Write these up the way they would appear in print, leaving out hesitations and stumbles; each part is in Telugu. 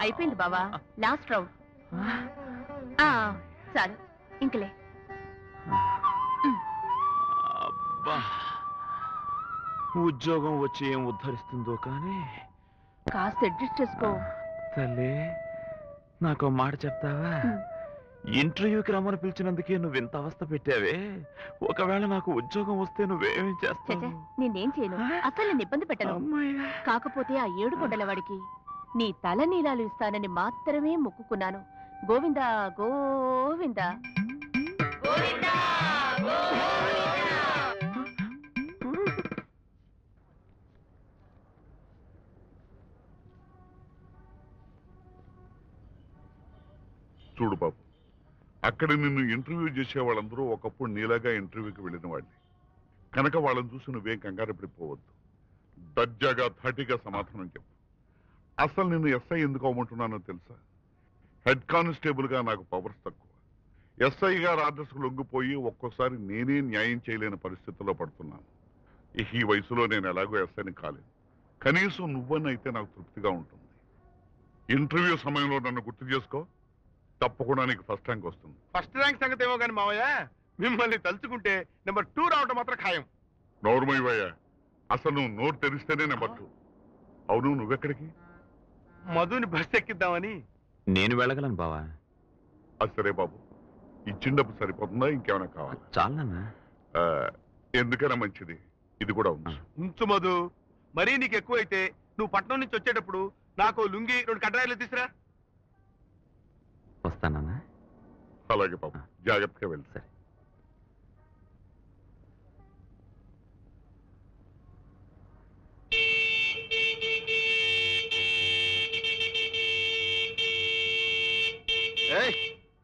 అయిపోయింది బావా, లాస్ట్ రౌండ్. చాలు ఇంకలే. ఉద్యోగం వచ్చి ఏం ఉద్ధరిస్తుందో కానీ కాస్త అడ్జస్ట్ చేసుకో. తల్లి, నాకు మాట చెప్తావా? ఇంటర్వ్యూకి రమ్మని పిలిచినందుకే నువ్వు ఇంత అవస్థ పెట్టావే. ఒకవేళ నాకు ఉద్యోగం వస్తే నువ్వేమేం చేస్తావు? నేనేం చేయను, అసలు నేను ఇబ్బంది పెట్టను. కాకపోతే ఆ 7 కొండల వాడికి నీ తల నీలాలు ఇస్తానని మాత్రమే మొక్కుకున్నాను. గోవిందా గోవిందా. చూడు బాబు, అక్కడ నిన్ను ఇంటర్వ్యూ చేసే వాళ్ళందరూ ఒకప్పుడు నీలాగా ఇంటర్వ్యూకి వెళ్ళిన వాళ్ళే కనుక వాళ్ళని చూసి నువ్వేం కంగారు పడిపోవద్దు. దర్జాగా ధాటిగా సమాధానం చెప్పు. అసలు నిన్ను ఎస్ఐ ఎందుకు అవ్వమంటున్నానో తెలుసా? హెడ్ కానిస్టేబుల్ గా నాకు పవర్స్ తక్కువ. ఎస్ఐ గారు ఆర్డర్స్కు లొంగిపోయి ఒక్కోసారి నేనే న్యాయం చేయలేని పరిస్థితుల్లో పడుతున్నాను. ఈ వయసులో నేను ఎలాగో ఎస్ఐని కాలేను. కనీసం నువ్వనైతే నాకు తృప్తిగా ఉంటుంది. ఇంటర్వ్యూ సమయంలో నన్ను గుర్తు చేసుకో, తప్పకుండా నీకు ఫస్ట్ ర్యాంక్ వస్తుంది. ఫస్ట్ ర్యాంక్ సంగతి ఏమో కానీ మావయ్య, మిమ్మల్ని తలుచుకుంటే నెంబర్ 2 రావడం మాత్రం ఖాయం. నోరుమయ్య, అసలు నువ్వు నోరు తెరిస్తేనే నెంబర్ 2. అవును, నువ్వెక్కడికి? మధుని బస్ ఎక్కిద్దామని. నేను వెళ్ళగలను బావా. అది సరే బాబు, ఇచ్చిన డబ్బు సరిపోతుందా, ఇంకేమైనా కావాలి? చాలన్నా. ఎందుకైనా మంచిది, ఇది కూడా ఉంది. ఉంచు మధు, మరీ నీకు ఎక్కువైతే నువ్వు పట్నం నుంచి వచ్చేటప్పుడు నాకు లుంగి 2 కడ్రాయిలు తీసురా. వస్తానన్నా. అలాగే బాబు, జాగ్రత్తగా వెళ్ళి. సరే.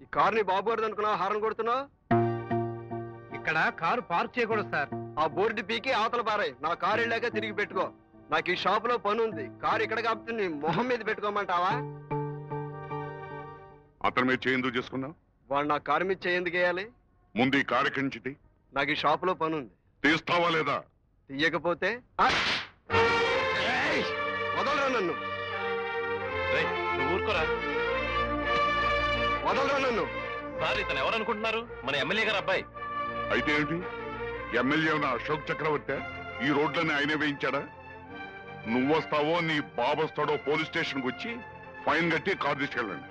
ఈ కారుని బాబు గారు అనుకున్నావు, హారన్ కొడుతున్నావు? ఇక్కడ కారు పార్క్ చేయకూడదు సార్. ఆ బోర్డు పీకి అవతల పారాయి. నా కారు వెళ్ళాక తిరిగి పెట్టుకో. నాకు ఈ షాప్ లో పని ఉంది. కారు ఇక్కడ కాబట్టి నీ మొహం మీద పెట్టుకోమంటావా? అతని మీద చేయి ఎందుకు చేసుకున్నావు? వాడు నా కారు మీద చేయి ఎందుకు వేయాలి? ముందు ఈ కారు ఎక్కడి నుంచి తీ. నాకు ఈ షాప్ లో పని ఉంది. తీస్తావా లేదా? తీయకపోతే వదలరా నన్ను. ఊరుకోరా, వదలరా నన్ను. సార్ ఇతను ఎవరు అనుకుంటున్నారు? మన ఎమ్మెల్యే గారు అబ్బాయి. అయితే ఏంటి, ఎమ్మెల్యే ఉన్న అశోక్ చక్రవర్తి ఈ రోడ్లని ఆయనే వేయించాడా? నువ్వొస్తావో నీ బాబు వస్తాడో పోలీస్ స్టేషన్కి వచ్చి ఫైన్ కట్టి కారు తీసుకెళ్ళండి.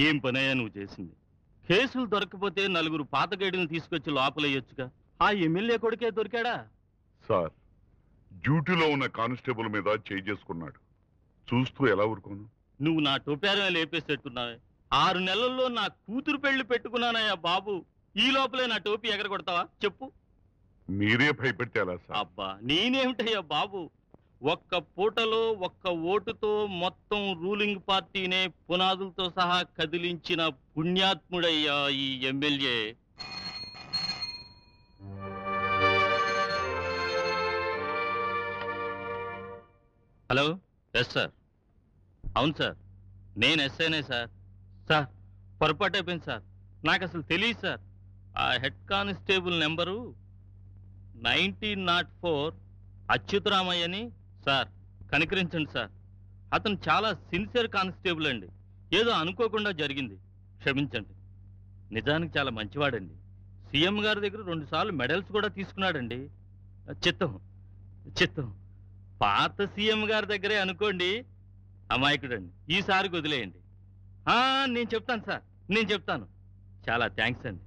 ఏం పనయ్యా నువ్వు చేసింది? కేసులు దొరకపోతే 4 పాత గైడులను తీసుకొచ్చి లోపలయ్యొచ్చుగా. ఆ ఎమ్మెల్యే కొడుకే దొరికాడా? సార్, డ్యూటీలో ఉన్న కానిస్టేబుల్ మీద చేయి చేసుకున్నాడు. చూస్తూ ఎలా ఊరుకోను? నువ్వు నా టోపారం లేపేసేట్టున్నావే. 6 నెలల్లో నా కూతురు పెళ్లి పెట్టుకున్నానయ్యా బాబు. ఈ లోపలే నా టోపీ ఎగరగొడతావా చెప్పు? మీరే భయపెట్టాలా సార్? అబ్బా నేనేమిటయ్యా బాబు, ఒక్క పూటలో ఒక్క ఓటుతో మొత్తం రూలింగ్ పార్టీనే పునాదులతో సహా కదిలించిన పుణ్యాత్ముడయ్యా ఈ ఎమ్మెల్యే. Hello, yes sir. అవును సార్, నేను ఎస్ఐనే సార్. సార్ పొరపాటు అయిపోయింది సార్, నాకు అసలు తెలియదు సార్. ఆ హెడ్ కానిస్టేబుల్ నెంబరు 1904 అచ్యుతరామయ్యని. సార్ కనికరించండి సార్, అతను చాలా సిన్సియర్ కానిస్టేబుల్ అండి. ఏదో అనుకోకుండా జరిగింది, క్షమించండి. నిజానికి చాలా మంచివాడండి. సీఎం గారి దగ్గర 2 సార్లు మెడల్స్ కూడా తీసుకున్నాడండి. చిత్తం చిత్తం, పాత సీఎం గారి దగ్గరే అనుకోండి. అమాయకుడండి, ఈసారికి వదిలేయండి. నేను చెప్తాను సార్, నేను చెప్తాను. చాలా థ్యాంక్స్ అండి.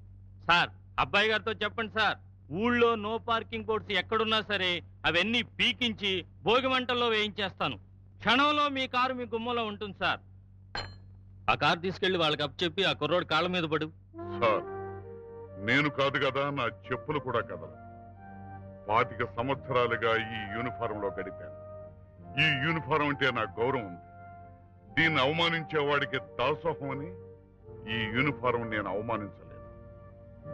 సార్ అబ్బాయి గారితో చెప్పండి సార్, ఊళ్ళో నో పార్కింగ్ బోర్డ్స్ ఎక్కడున్నా సరే అవన్నీ పీకించి భోగిమంటల్లో వేయించేస్తాను. క్షణంలో మీ కారు మీ గుమ్మలో ఉంటుంది సార్. ఆ కారు తీసుకెళ్లి వాళ్ళకి అప్పచెప్పి ఆ కుర్రోడు కాళ్ళ మీద పడు. సార్, నేను కాదు కదా, నా చెప్పులు కూడా కదా. 25 సంవత్సరాలుగా ఈ యూనిఫారంలో గడిపాను. ఈ యూనిఫారం అంటే నాకు గౌరవం ఉంది. దీన్ని అవమానించేవాడికి దాసోహం అని ఈ యూనిఫారం నేను అవమానించలేదు.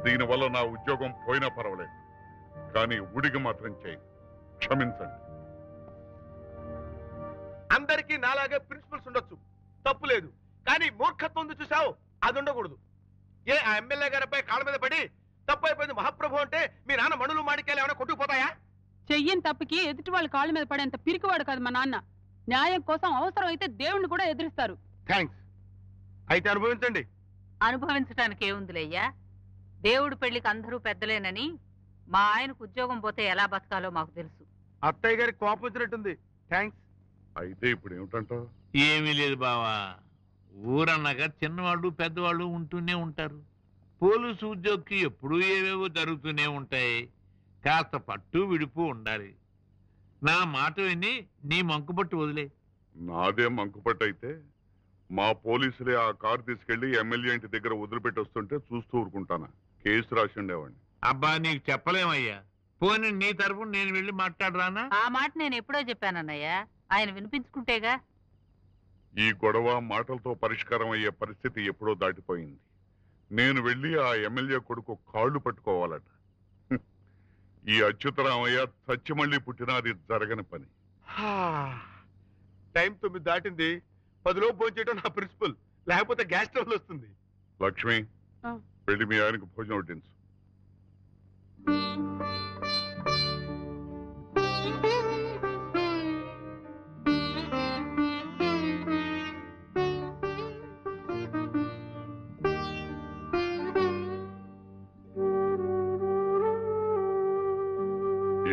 దీనివల్ల నా ఉద్యోగం పోయినా పర్వాలేదు, కానీ ఉడికి మాత్రం చేయి. క్షమించండి. అందరికీ నాలాగే ప్రిన్సిపల్స్ ఉండొచ్చు, తప్పు లేదు. కానీ మూర్ఖత్వం చూసావు, అది ఉండకూడదు. ఆ ఎమ్మెల్యే గారిపై కాళ్ళ మీద పడి తప్పు అయిపోయింది మహాప్రభు అంటే మీ నాన్న మణులు మాడికాయలు ఏమైనా కొట్టుకుపోతాయా? చెయ్యని తప్పుకి ఎదుటి వాళ్ళ కాళ్ళ మీద పడేంత పిరికివాడు కాదు మా నాన్న. న్యాయం కోసం అవసరం అయితే దేవుణ్ణి కూడా ఎదిరిస్తారు. థ్యాంక్స్. అయితే అనుభవించండి. అనుభవించడానికి ఏముందిలేయ్యా, దేవుడి పెళ్లికి అందరూ పెద్దలేనని మా ఆయనకు ఉద్యోగం పోతే ఎలా బతకాలో మాకు తెలుసు. అత్తయ్య గారికి కోపం వచ్చినట్టుంది. థ్యాంక్స్. అయితే ఇప్పుడు ఏమిటంటావు? ఏమీ లేదు బావా, ఊరన్నాక చిన్నవాళ్ళు పెద్దవాళ్ళు ఉంటూనే ఉంటారు. పోలీసు ఉద్యోగికి ఎప్పుడూ ఏవేవో జరుగుతూనే ఉంటాయి. కాస్త పట్టు విడుపు ఉండాలి. నా మాట విని నీ మంకుపట్టు వదిలే. నాదే మంకుపట్టు అయితే మా పోలీసులే ఆ కారు తీసుకెళ్లి ఎమ్మెల్యే ఇంటి దగ్గర వదిలిపెట్టి వస్తుంటే చూస్తూ ఊరుకుంటానా? కేసు రాసి ఉండేవాడిని. అబ్బా నీకు చెప్పలేమయ్యా. పోనీ నీ తరఫున నేను వెళ్ళి మాట్లాడరానా? ఆ మాట నేను ఎప్పుడో చెప్పానన్నయ్య, ఆయన వినిపించుకుంటేగా. ఈ గొడవ మాటలతో పరిష్కారం అయ్యే పరిస్థితి ఎప్పుడో దాటిపోయింది. నేను వెళ్ళి ఆ ఎమ్మెల్యే కొడుకు కాళ్ళు పట్టుకోవాలట. ఈ అచ్యుతరామయ్య చచ్చి మళ్ళీ పుట్టినా అది జరగని పని. టైం 9 దాటింది. 10 లోపు భోజనం చేయడం నా ప్రిన్సిపల్, లేకపోతే గ్యాస్ ట్రబుల్ వస్తుంది. లక్ష్మి, వెళ్ళి మీ ఆయనకు భోజనం వడ్డించు.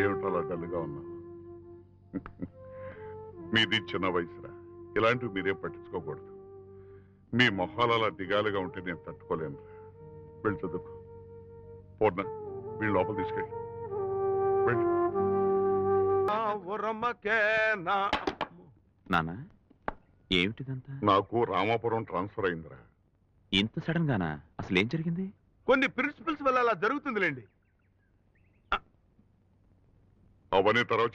ఏమిటలా డల్గా ఉన్నావు? మీది చిన్న వయసురా, ఇలాంటివి మీరేం పట్టించుకోకూడదు. మీ మొహాలు అలా దిగాలుగా ఉంటే నేను తట్టుకోలేను. వెళ్ళి చదువుకో. పూర్ణ, వీళ్ళు లోపల తీసుకెళ్ళి వెళ్ళి. నానా, ఏమిటిదంతా? నాకు రామాపురం ట్రాన్స్ఫర్ అయిందిరా. ఇంత సడన్ గానా? అసలు ఏం జరిగింది? కొన్ని ప్రిన్సిపల్స్ వల్ల అలా జరుగుతుందిలేండి. అవన్నీ తర్వాత